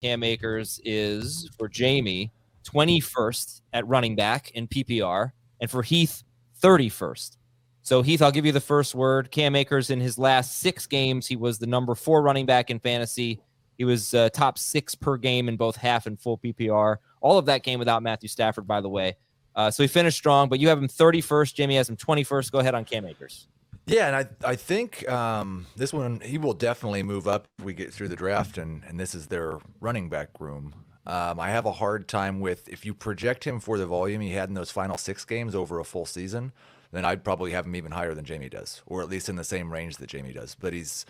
Cam Akers is, for Jamie, 21st at running back in PPR, and for Heath, 31st. So, Heath, I'll give you the first word. Cam Akers, in his last 6 games, he was the number 4 running back in fantasy. He was top 6 per game in both half and full PPR. All of that game without Matthew Stafford, by the way. So he finished strong, but you have him 31st. Jamie has him 21st. Go ahead on Cam Akers. Yeah, and I think this one, he will definitely move up if we get through the draft, and this is their running back room. I have a hard time with, if you project him for the volume he had in those final 6 games over a full season, then I'd probably have him even higher than Jamie does, or at least in the same range that Jamie does. But he's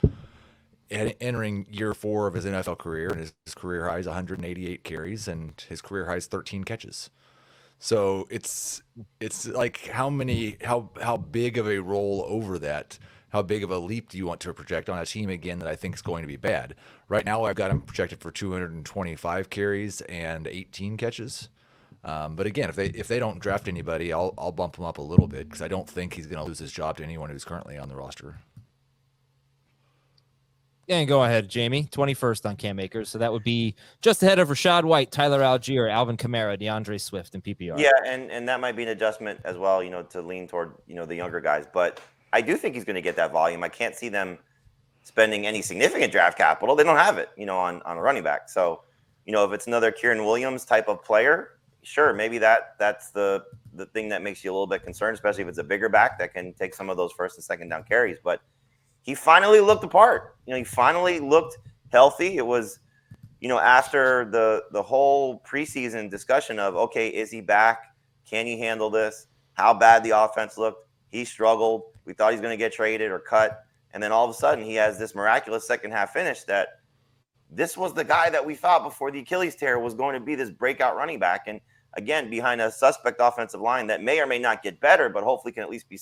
entering year 4 of his NFL career, and his career high is 188 carries, and his career high is 13 catches. So it's like how big of a roll over that, how big of a leap do you want to project on a team again that I think is going to be bad? Right now I've got him projected for 225 carries and 18 catches. But again, if they don't draft anybody, I'll bump him up a little bit because I don't think he's going to lose his job to anyone who's currently on the roster. And go ahead, Jamie. 21st on Cam Akers. So that would be just ahead of Rachaad White, Tyler Algier, Alvin Kamara, DeAndre Swift, and PPR. Yeah, and that might be an adjustment as well, to lean toward, the younger guys. But I do think he's going to get that volume. I can't see them spending any significant draft capital. They don't have it, on a running back. So, if it's another Kieran Williams type of player, sure, maybe that's the thing that makes you a little bit concerned, especially if it's a bigger back that can take some of those first and second down carries. But he finally looked apart. He finally looked healthy. It was, after the whole preseason discussion of, okay, is he back? Can he handle this? How bad the offense looked? He struggled. We thought he's going to get traded or cut. And then all of a sudden he has this miraculous second half finish that this was the guy that we thought before the Achilles tear was going to be this breakout running back. And again, behind a suspect offensive line that may or may not get better, but hopefully can at least be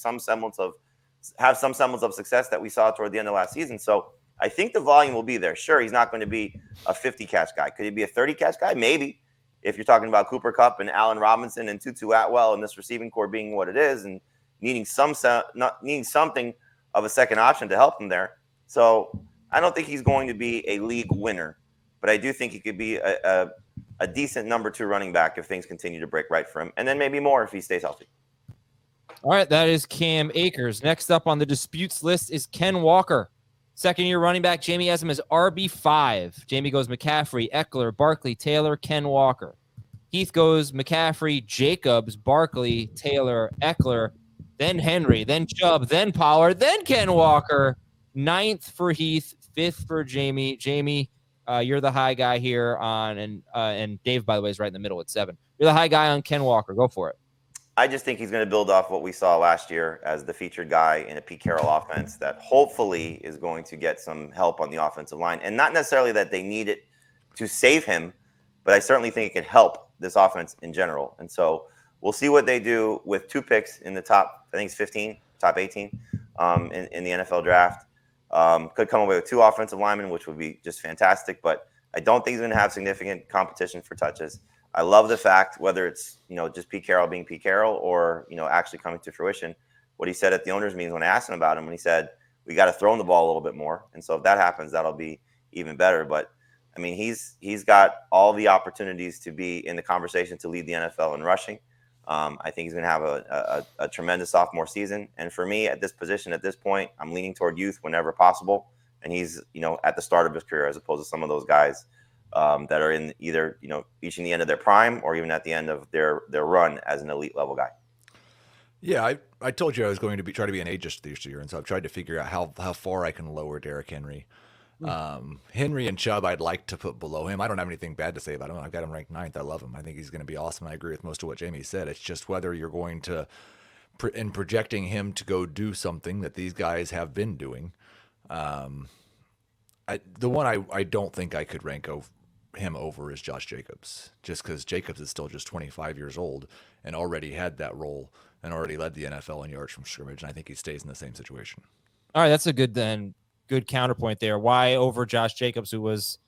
have some semblance of success that we saw toward the end of last season. So I think the volume will be there. Sure, he's not going to be a 50 catch guy. Could he be a 30 catch guy? Maybe. If you're talking about Cooper Kupp and Allen Robinson and Tutu Atwell and this receiving core being what it is and needing something of a second option to help him there. So I don't think he's going to be a league winner, but I do think he could be a decent number 2 running back if things continue to break right for him, and then maybe more if he stays healthy. All right, that is Cam Akers. Next up on the disputes list is Ken Walker. Second-year running back, Jamie has him as RB5. Jamie goes McCaffrey, Eckler, Barkley, Taylor, Ken Walker. Heath goes McCaffrey, Jacobs, Barkley, Taylor, Eckler, then Henry, then Chubb, then Pollard, then Ken Walker. 9th for Heath, 5th for Jamie. Jamie, you're the high guy here and Dave, by the way, is right in the middle at 7. You're the high guy on Ken Walker. Go for it. I just think he's going to build off what we saw last year as the featured guy in a Pete Carroll offense that hopefully is going to get some help on the offensive line. And not necessarily that they need it to save him, but I certainly think it could help this offense in general. And so we'll see what they do with 2 picks in the top, I think it's 15, top 18 in the NFL draft. Could come away with 2 offensive linemen, which would be just fantastic. But I don't think he's going to have significant competition for touches. I love the fact, whether it's, just Pete Carroll being Pete Carroll or, actually coming to fruition, what he said at the owners' meetings when I asked him about him, when he said, we got to throw him the ball a little bit more. And so if that happens, that'll be even better. But I mean, he's got all the opportunities to be in the conversation to lead the NFL in rushing. I think he's going to have a tremendous sophomore season. And for me at this position, at this point, I'm leaning toward youth whenever possible. And he's, at the start of his career, as opposed to some of those guys that are in either, reaching the end of their prime or even at the end of their run as an elite level guy. Yeah, I told you I was going to try to be an ageist this year, and so I've tried to figure out how far I can lower Derrick Henry. Henry and Chubb I'd like to put below him. I don't have anything bad to say about him. I've got him ranked 9th. I love him. I think he's going to be awesome. I agree with most of what Jamie said. It's just whether you're going to, in projecting him to go do something that these guys have been doing. The one I don't think I could rank him over is Josh Jacobs, just because Jacobs is still just 25 years old and already had that role and already led the NFL in yards from scrimmage, and I think he stays in the same situation. All right, that's a good counterpoint there. Why over Josh Jacobs, who was,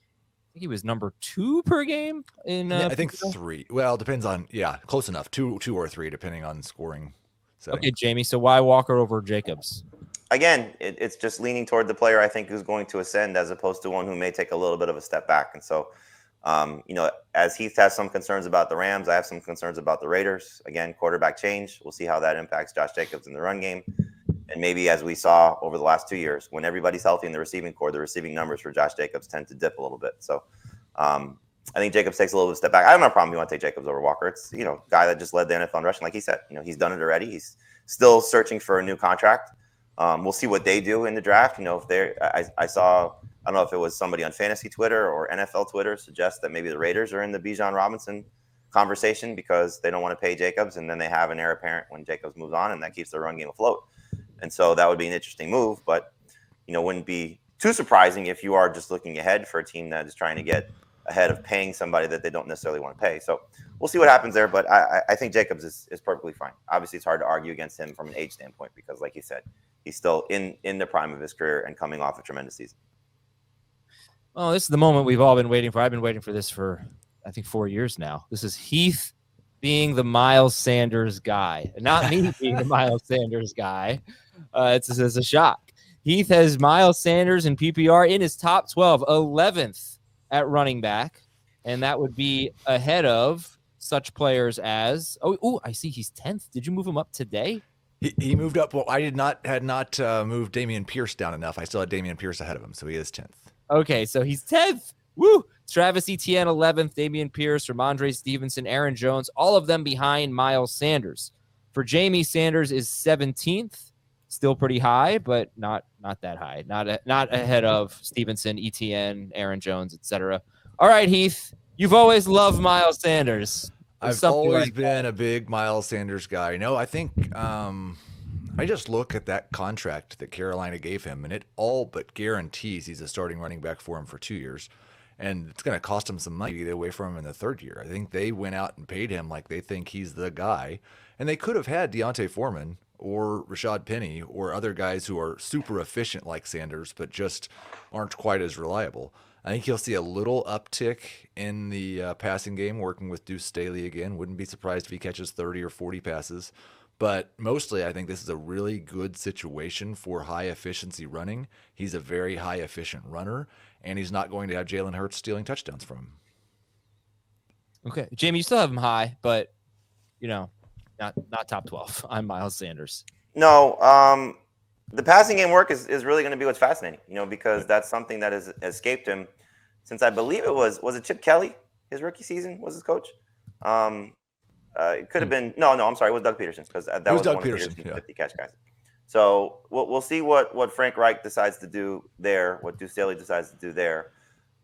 I think he was number 2 per game in I think 3. Well, depends on, close enough. 2 or 3 depending on scoring setting. Okay, Jamie, so why Walker over Jacobs? Again, it's just leaning toward the player I think who's going to ascend as opposed to one who may take a little bit of a step back. And so As Heath has some concerns about the Rams, I have some concerns about the Raiders. Again, quarterback change. We'll see how that impacts Josh Jacobs in the run game. And maybe as we saw over the last 2 years, when everybody's healthy in the receiving core, the receiving numbers for Josh Jacobs tend to dip a little bit. So I think Jacobs takes a little bit of a step back. I don't have a problem if you want to take Jacobs over Walker. It's, guy that just led the NFL in rushing. Like he said, he's done it already. He's still searching for a new contract. We'll see what they do in the draft. I saw, I don't know if it was somebody on fantasy Twitter or NFL Twitter suggest that maybe the Raiders are in the Bijan Robinson conversation because they don't want to pay Jacobs, and then they have an heir apparent when Jacobs moves on, and that keeps their run game afloat. And so that would be an interesting move, but wouldn't be too surprising if you are just looking ahead for a team that is trying to get ahead of paying somebody that they don't necessarily want to pay. So we'll see what happens there, but I think Jacobs is perfectly fine. Obviously, it's hard to argue against him from an age standpoint because, like you said, he's still in the prime of his career and coming off a tremendous season. Oh, this is the moment we've all been waiting for. I've been waiting for this for, I think, 4 years now. This is Heath being the Miles Sanders guy, not me being the Miles Sanders guy. It's a shock. Heath has Miles Sanders in PPR in his top 12, 11th at running back, and that would be ahead of such players as I see he's 10th. Did you move him up today? He moved up. Well, I had not moved Dameon Pierce down enough. I still had Dameon Pierce ahead of him, so he is 10th. Okay, so he's 10th. Woo! Travis Etienne 11th, Dameon Pierce, Ramondre Stevenson, Aaron Jones, all of them behind Miles Sanders. For Jamie, Sanders is 17th, still pretty high, but not that high. Not ahead of Stevenson, Etienne, Aaron Jones, etc. All right, Heath, you've always loved Miles Sanders. I've always been a big Miles Sanders guy. I think I just look at that contract that Carolina gave him, and it all but guarantees he's a starting running back for him for 2 years. And it's going to cost him some money to get away from him in the third year. I think they went out and paid him like they think he's the guy. And they could have had Deontay Foreman or Rashad Penny or other guys who are super efficient like Sanders, but just aren't quite as reliable. I think you'll see a little uptick in the passing game working with Deuce Staley again. Wouldn't be surprised if he catches 30 or 40 passes. But mostly, I think this is a really good situation for high-efficiency running. He's a very high-efficient runner, and he's not going to have Jalen Hurts stealing touchdowns from him. Okay. Jamie, you still have him high, but, not top 12. I'm Miles Sanders. No, the passing game work is really going to be what's fascinating, because that's something that has escaped him since I believe it was it Chip Kelly, his rookie season, was his coach? It could have been I'm sorry, it was Doug Peterson because that was Doug Peterson, 50 catch guys. So we'll see what Frank Reich decides to do there, what Deuce Staley decides to do there.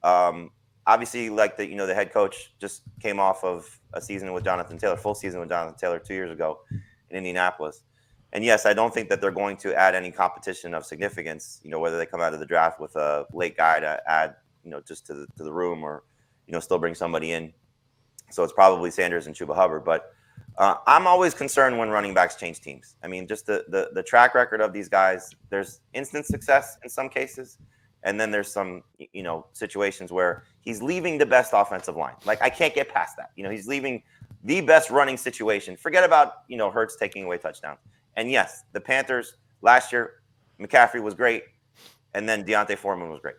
Obviously, like the head coach just came off of a season with Jonathan Taylor, full season with Jonathan Taylor 2 years ago in Indianapolis. And yes, I don't think that they're going to add any competition of significance. Whether they come out of the draft with a late guy to add, just to the room, or still bring somebody in. So it's probably Sanders and Chuba Hubbard. But I'm always concerned when running backs change teams. I mean, just the track record of these guys, there's instant success in some cases. And then there's some, situations where he's leaving the best offensive line. Like, I can't get past that. He's leaving the best running situation. Forget about, Hurts taking away touchdowns. And yes, the Panthers last year, McCaffrey was great. And then Deontay Foreman was great.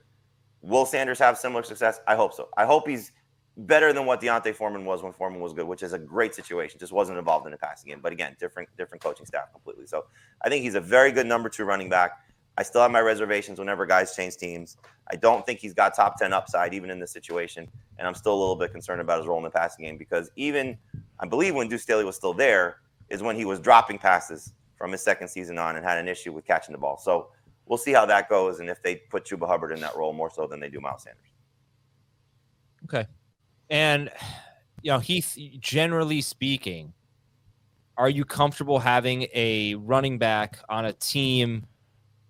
Will Sanders have similar success? I hope so. I hope he's better than what Deontay Foreman was when Foreman was good, which is a great situation. Just wasn't involved in the passing game. But again, different coaching staff completely. So I think he's a very good number 2 running back. I still have my reservations whenever guys change teams. I don't think he's got top 10 upside even in this situation. And I'm still a little bit concerned about his role in the passing game because even, I believe when Deuce Staley was still there is when he was dropping passes from his second season on and had an issue with catching the ball. So we'll see how that goes and if they put Chuba Hubbard in that role more so than they do Miles Sanders. Okay. And, Heath, generally speaking, are you comfortable having a running back on a team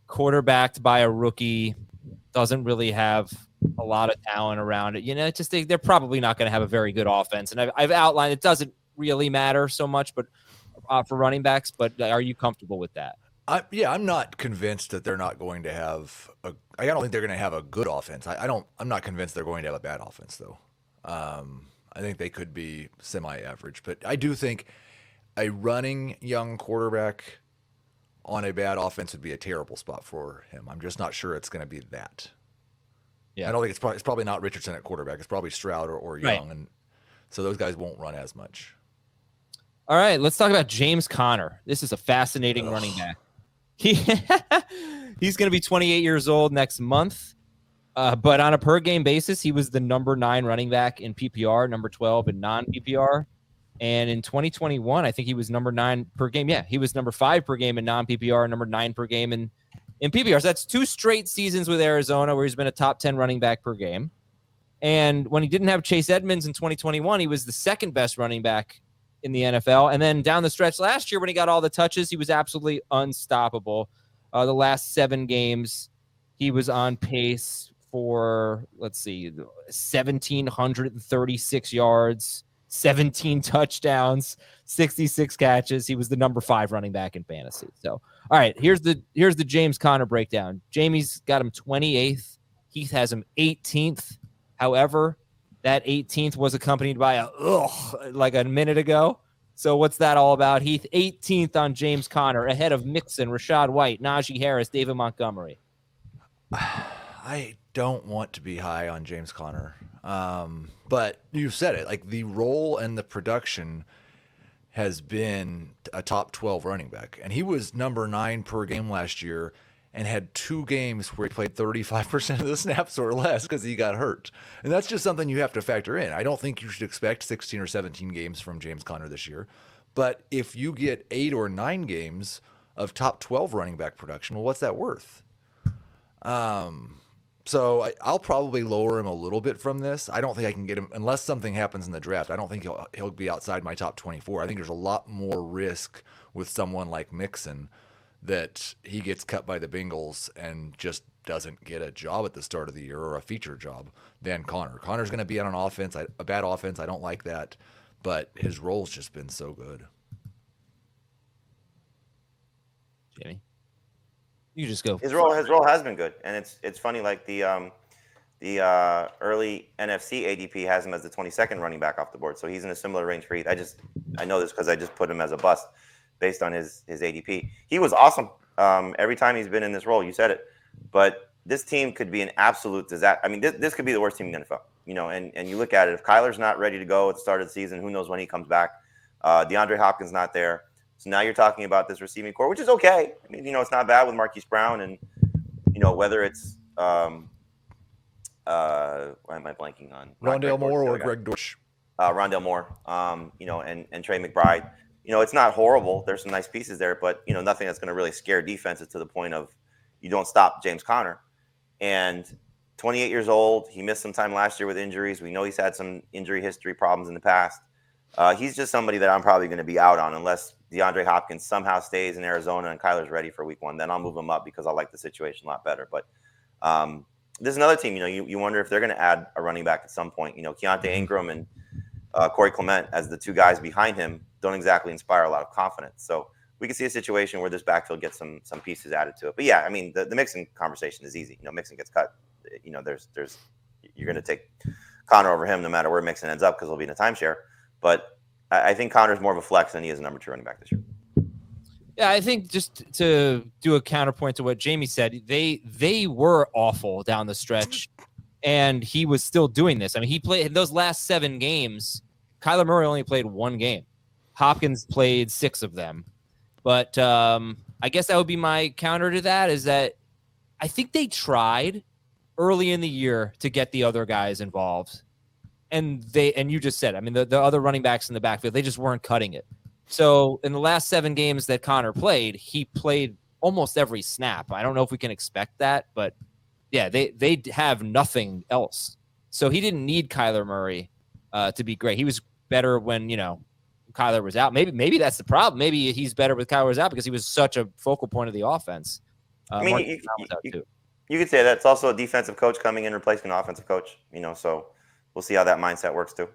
quarterbacked by a rookie, doesn't really have a lot of talent around it? They're probably not going to have a very good offense. And I've outlined it doesn't really matter so much, but for running backs. But are you comfortable with that? I'm not convinced that they're not going to have I don't think they're going to have a good offense. I'm not convinced they're going to have a bad offense though. I think they could be semi-average, but I do think a running young quarterback on a bad offense would be a terrible spot for him. I'm just not sure it's going to be that. Yeah. I don't think it's probably not Richardson at quarterback. It's probably Stroud or Young, Right. and so those guys won't run as much. All right, let's talk about James Conner. This is a fascinating running back. He's going to be 28 years old next month, but on a per game basis, he was the number 9 running back in PPR, number 12 in non PPR. And in 2021, I think he was number 9 per game. Yeah, he was number 5 per game in non PPR, number 9 per game in PPR. So that's 2 straight seasons with Arizona where he's been a top 10 running back per game. And when he didn't have Chase Edmonds in 2021, he was the second best running back in the NFL. And then down the stretch last year when he got all the touches, he was absolutely unstoppable. The last 7 games, he was on pace for, 1,736 yards, 17 touchdowns, 66 catches. He was the number 5 running back in fantasy. So, all right, here's the James Conner breakdown. Jamie's got him 28th. Heath has him 18th. However, that 18th was accompanied by like a minute ago. So what's that all about? Heath, 18th on James Conner, ahead of Mixon, Rashad White, Najee Harris, David Montgomery. I don't want to be high on James Conner, but you said it. Like, the role and the production has been a top 12 running back, and he was number 9 per game last year and had 2 games where he played 35% of the snaps or less because he got hurt. And that's just something you have to factor in. I don't think you should expect 16 or 17 games from James Conner this year. But if you get 8 or 9 games of top 12 running back production, well, what's that worth? So I'll probably lower him a little bit from this. I don't think I can get him unless something happens in the draft. I don't think he'll be outside my top 24. I think there's a lot more risk with someone like Mixon that he gets cut by the Bengals and just doesn't get a job at the start of the year or a feature job than Conner. Conner's going to be on an offense, a bad offense. I don't like that, but his role's just been so good. Jamie, you just go. His role has been good, and it's funny. Like the early NFC ADP has him as the 22nd running back off the board, so he's in a similar range for Heath. I know this because I just put him as a bust based on his ADP. He was awesome every time he's been in this role. You said it, but this team could be an absolute disaster. I mean, this could be the worst team in the NFL. You know, and you look at it. If Kyler's not ready to go at the start of the season, who knows when he comes back? DeAndre Hopkins not there. So now you're talking about this receiving core, which is okay. I mean, you know, it's not bad with Marquise Brown, and you know whether it's why am I blanking on Rondale Moore or Greg Dortch? Rondale Moore, you know, and Trey McBride. You know, it's not horrible. There's some nice pieces there, but you know, nothing that's going to really scare defenses to the point of you don't stop James Conner. And 28 years old, he missed some time last year with injuries. We know he's had some injury history problems in the past. He's just somebody that I'm probably going to be out on unless DeAndre Hopkins somehow stays in Arizona and Kyler's ready for week 1. Then I'll move him up because I like the situation a lot better. But there's another team, you know, you wonder if they're going to add a running back at some point. You know, Keontae Ingram and Corey Clement as the 2 guys behind him don't exactly inspire a lot of confidence. So we can see a situation where this backfield gets some pieces added to it. But yeah, I mean, the Mixon conversation is easy. You know, Mixon gets cut. You know, you're going to take Conner over him no matter where Mixon ends up because he'll be in a timeshare. But I think Conner's more of a flex than he is a number 2 running back this year. Yeah, I think just to do a counterpoint to what Jamie said, they were awful down the stretch, and he was still doing this. I mean, he played those last 7 games. Kyler Murray only played 1 game. Hopkins played 6 of them. But I guess that would be my counter to that is that I think they tried early in the year to get the other guys involved. And you just said, I mean, the other running backs in the backfield, they just weren't cutting it. So in the last 7 games that Conner played, he played almost every snap. I don't know if we can expect that, but yeah, they have nothing else. So he didn't need Kyler Murray to be great. He was better when, you know, Kyler was out. Maybe that's the problem. Maybe he's better with Kyler was out because he was such a focal point of the offense. I mean, you could say that's also a defensive coach coming in replacing an offensive coach, you know, so we'll see how that mindset works too.